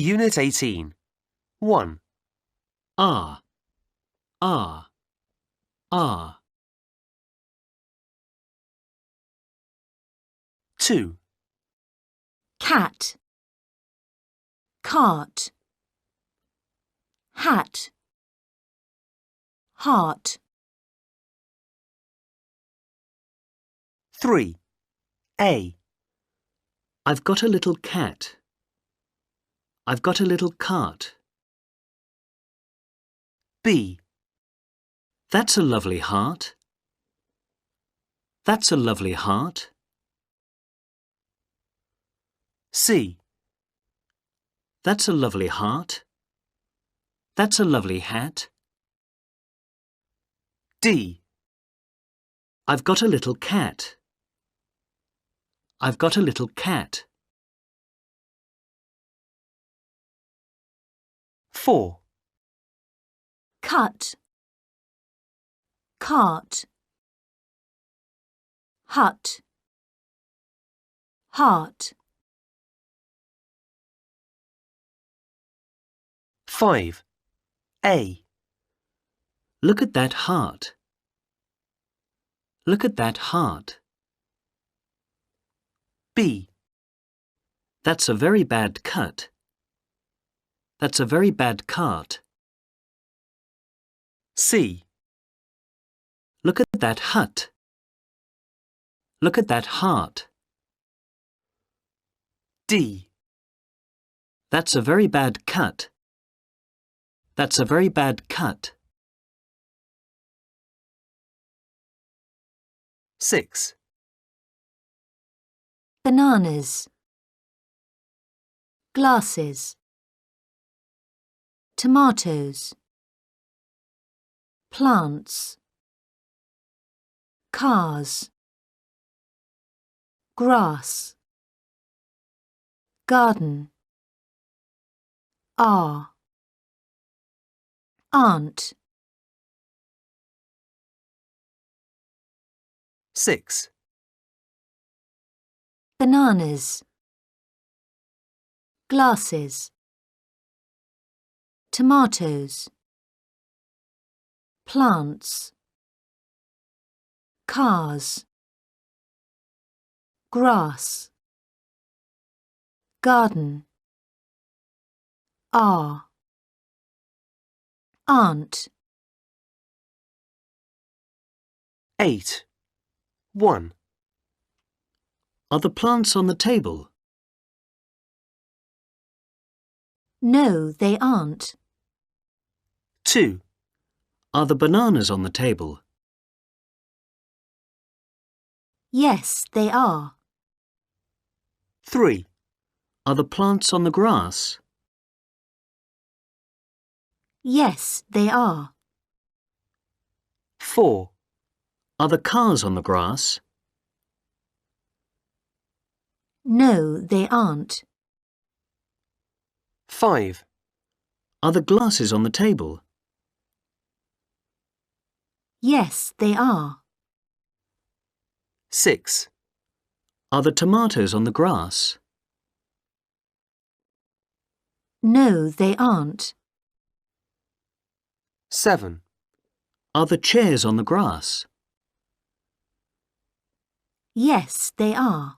Unit 18. 1, ah, ah, ah. 2, cat, cart, hat, heart. 3, A, I've got a little cat. I've got a little cart. B, That's a lovely heart. That's a lovely heart. C, That's a lovely heart. That's a lovely hat. D, I've got a little cat. I've got a little cat. 4, Cut, cart, hut, heart. 5, A, Look at that heart. Look at that heart. B, That's a very bad cut. That's a very bad cart. C, Look at that hut. Look at that heart. D, That's a very bad cut. That's a very bad cut. 6, Bananas, glasses, tomatoes, plants, cars, grass, garden, aunt. 6, Bananas, glasses, tomatoes, plants, cars, grass, garden, aunt. 8, 1, Are the plants on the table? No, they aren't. 2, Are the bananas on the table? Yes, they are. 3, Are the plants on the grass? Yes, they are. 4, Are the cars on the grass? No, they aren't. 5, Are the glasses on the table? Yes, they are. 6, Are the tomatoes on the grass? No, they aren't. 7, Are the chairs on the grass? Yes, they are.